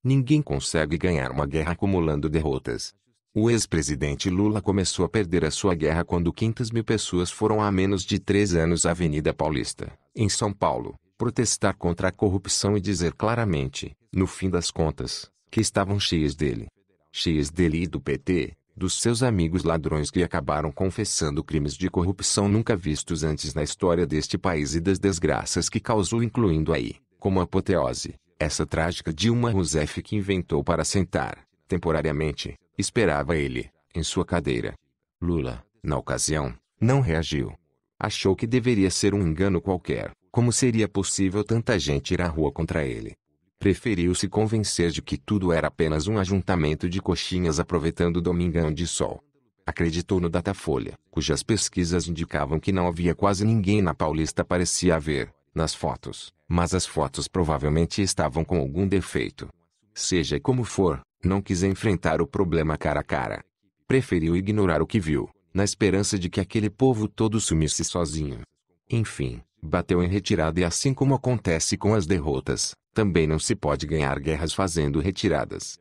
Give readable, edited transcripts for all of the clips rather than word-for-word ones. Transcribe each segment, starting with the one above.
Ninguém consegue ganhar uma guerra acumulando derrotas. O ex-presidente Lula começou a perder a sua guerra quando 500.000 pessoas foram há menos de 3 anos à Avenida Paulista, em São Paulo, protestar contra a corrupção e dizer claramente, no fim das contas, que estavam cheias dele. Cheias dele e do PT, dos seus amigos ladrões que acabaram confessando crimes de corrupção nunca vistos antes na história deste país e das desgraças que causou, incluindo aí, como apoteose, essa trágica Dilma Rousseff que inventou para sentar, temporariamente, esperava ele, em sua cadeira. Lula, na ocasião, não reagiu. Achou que deveria ser um engano qualquer, como seria possível tanta gente ir à rua contra ele. Preferiu se convencer de que tudo era apenas um ajuntamento de coxinhas aproveitando o domingão de sol. Acreditou no Datafolha, cujas pesquisas indicavam que não havia quase ninguém na Paulista parecia haver, nas fotos, mas as fotos provavelmente estavam com algum defeito. Seja como for, não quis enfrentar o problema cara a cara. Preferiu ignorar o que viu, na esperança de que aquele povo todo sumisse sozinho. Enfim, bateu em retirada e assim como acontece com as derrotas, também não se pode ganhar guerras fazendo retiradas.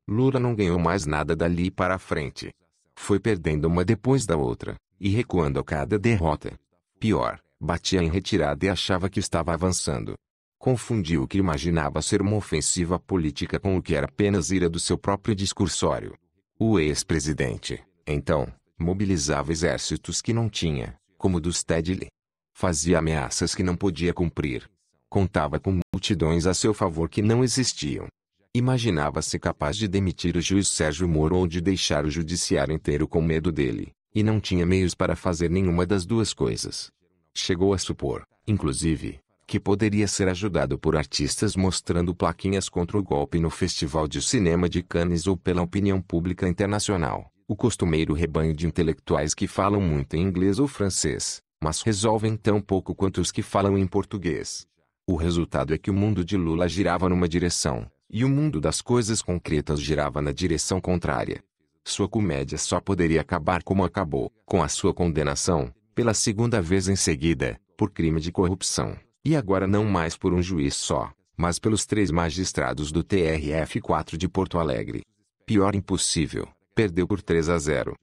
Lula não ganhou mais nada dali para frente. Foi perdendo uma depois da outra, e recuando a cada derrota. Pior, batia em retirada e achava que estava avançando. Confundiu o que imaginava ser uma ofensiva política com o que era apenas ira do seu próprio discursório. O ex-presidente, então, mobilizava exércitos que não tinha, como o dos Teddy. Fazia ameaças que não podia cumprir. Contava com multidões a seu favor que não existiam. Imaginava-se capaz de demitir o juiz Sérgio Moro ou de deixar o judiciário inteiro com medo dele, e não tinha meios para fazer nenhuma das duas coisas. Chegou a supor, inclusive, que poderia ser ajudado por artistas mostrando plaquinhas contra o golpe no Festival de Cinema de Cannes ou pela opinião pública internacional, o costumeiro rebanho de intelectuais que falam muito em inglês ou francês, mas resolvem tão pouco quanto os que falam em português. O resultado é que o mundo de Lula girava numa direção, e o mundo das coisas concretas girava na direção contrária. Sua comédia só poderia acabar como acabou, com a sua condenação, pela segunda vez em seguida, por crime de corrupção, e agora não mais por um juiz só, mas pelos 3 magistrados do TRF4 de Porto Alegre. Pior impossível, perdeu por 3-0.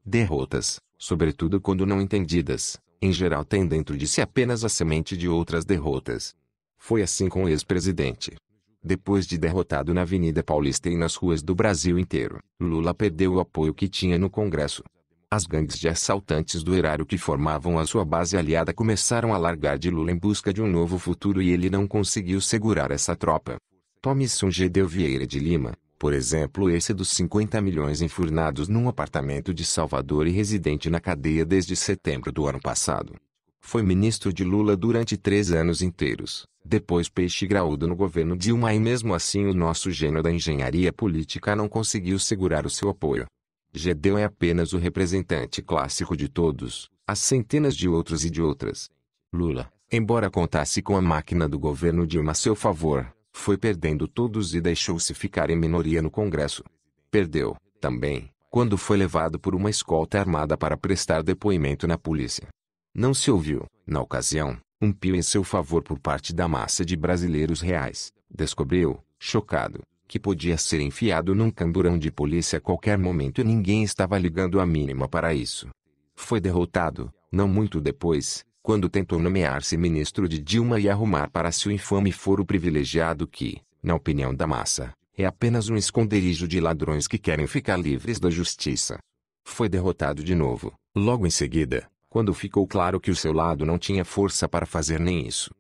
Derrotas, sobretudo quando não entendidas, em geral têm dentro de si apenas a semente de outras derrotas. Foi assim com o ex-presidente. Depois de derrotado na Avenida Paulista e nas ruas do Brasil inteiro, Lula perdeu o apoio que tinha no Congresso. As gangues de assaltantes do erário que formavam a sua base aliada começaram a largar de Lula em busca de um novo futuro e ele não conseguiu segurar essa tropa. Tome-se um Gedeu Vieira de Lima, por exemplo, esse dos 50 milhões enfurnados num apartamento de Salvador e residente na cadeia desde setembro do ano passado. Foi ministro de Lula durante 3 anos inteiros, depois peixe graúdo no governo Dilma e mesmo assim o nosso gênio da engenharia política não conseguiu segurar o seu apoio. Gedeu é apenas o representante clássico de todos, as centenas de outros e de outras. Lula, embora contasse com a máquina do governo Dilma a seu favor, foi perdendo todos e deixou-se ficar em minoria no Congresso. Perdeu, também, quando foi levado por uma escolta armada para prestar depoimento na polícia. Não se ouviu, na ocasião, um pio em seu favor por parte da massa de brasileiros reais. Descobriu, chocado, que podia ser enfiado num camburão de polícia a qualquer momento e ninguém estava ligando a mínima para isso. Foi derrotado, não muito depois, quando tentou nomear-se ministro de Dilma e arrumar para si o infame foro privilegiado que, na opinião da massa, é apenas um esconderijo de ladrões que querem ficar livres da justiça. Foi derrotado de novo, logo em seguida, quando ficou claro que o seu lado não tinha força para fazer nem isso.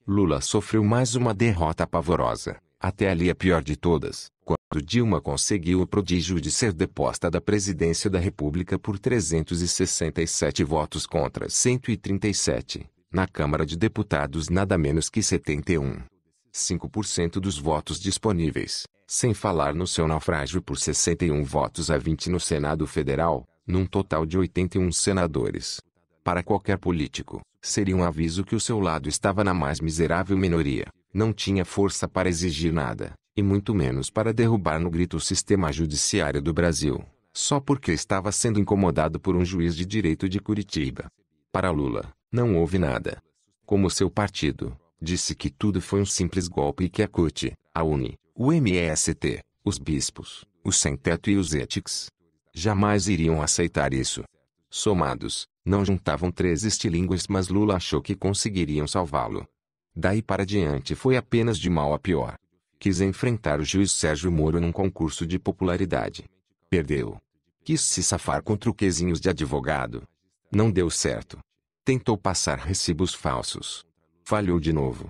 Lula sofreu mais uma derrota pavorosa, até ali a pior de todas, quando Dilma conseguiu o prodígio de ser deposta da presidência da República por 367 votos contra 137, na Câmara de Deputados nada menos que 71,5% dos votos disponíveis, sem falar no seu naufrágio por 61 votos a 20 no Senado Federal, num total de 81 senadores. Para qualquer político, seria um aviso que o seu lado estava na mais miserável minoria, não tinha força para exigir nada, e muito menos para derrubar no grito o sistema judiciário do Brasil, só porque estava sendo incomodado por um juiz de direito de Curitiba. Para Lula, não houve nada. Como seu partido, disse que tudo foi um simples golpe e que a CUT, a UNE, O MST, os bispos, os sem-teto e os éticos jamais iriam aceitar isso. Somados, não juntavam 3 estilingües, mas Lula achou que conseguiriam salvá-lo. Daí para diante foi apenas de mal a pior. Quis enfrentar o juiz Sérgio Moro num concurso de popularidade. Perdeu. Quis se safar com truquezinhos de advogado. Não deu certo. Tentou passar recibos falsos. Falhou de novo.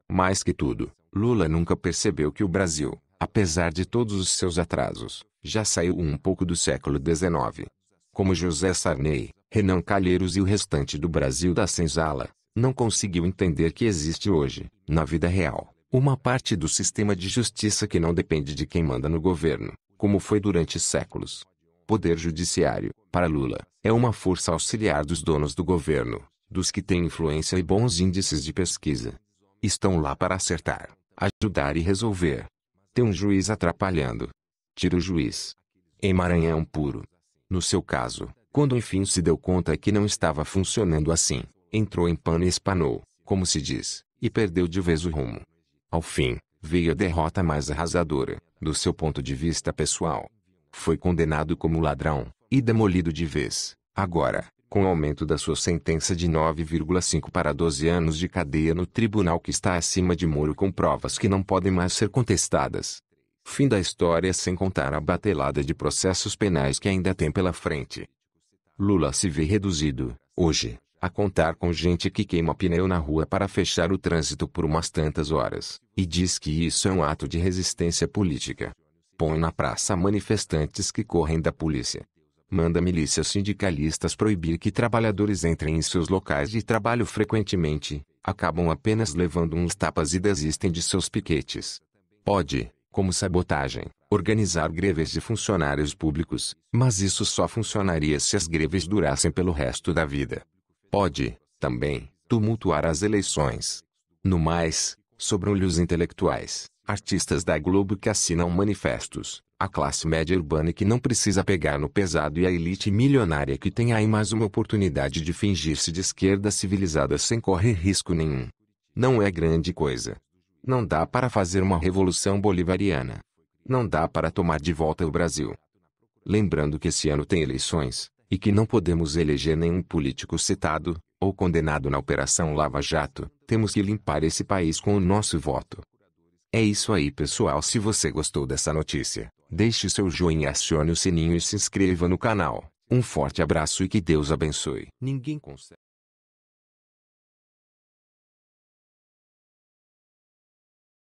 Mais que tudo, Lula nunca percebeu que o Brasil, apesar de todos os seus atrasos, já saiu um pouco do século XIX. Como José Sarney, Renan Calheiros e o restante do Brasil da senzala, não conseguiu entender que existe hoje, na vida real, uma parte do sistema de justiça que não depende de quem manda no governo, como foi durante séculos. Poder judiciário, para Lula, é uma força auxiliar dos donos do governo, dos que têm influência e bons índices de pesquisa. Estão lá para acertar, ajudar e resolver. Tem um juiz atrapalhando. Tira o juiz. Em Maranhão puro. No seu caso, quando enfim se deu conta que não estava funcionando assim, entrou em pano e espanou, como se diz, e perdeu de vez o rumo. Ao fim, veio a derrota mais arrasadora, do seu ponto de vista pessoal. Foi condenado como ladrão, e demolido de vez. Agora, com o aumento da sua sentença de 9,5 para 12 anos de cadeia no tribunal que está acima de Moro com provas que não podem mais ser contestadas. Fim da história, sem contar a batelada de processos penais que ainda tem pela frente. Lula se vê reduzido, hoje, a contar com gente que queima pneu na rua para fechar o trânsito por umas tantas horas, e diz que isso é um ato de resistência política. Põe na praça manifestantes que correm da polícia. Manda milícias sindicalistas proibir que trabalhadores entrem em seus locais de trabalho frequentemente, acabam apenas levando uns tapas e desistem de seus piquetes. Pode, como sabotagem, organizar greves de funcionários públicos, mas isso só funcionaria se as greves durassem pelo resto da vida. Pode, também, tumultuar as eleições. No mais, sobram-lhe os intelectuais, artistas da Globo que assinam manifestos, a classe média urbana que não precisa pegar no pesado e a elite milionária que tem aí mais uma oportunidade de fingir-se de esquerda civilizada sem correr risco nenhum. Não é grande coisa. Não dá para fazer uma revolução bolivariana. Não dá para tomar de volta o Brasil. Lembrando que esse ano tem eleições, e que não podemos eleger nenhum político citado, ou condenado na Operação Lava Jato, temos que limpar esse país com o nosso voto. É isso aí, pessoal. Se você gostou dessa notícia, deixe seu joinha, acione o sininho e se inscreva no canal. Um forte abraço e que Deus abençoe. Ninguém consegue.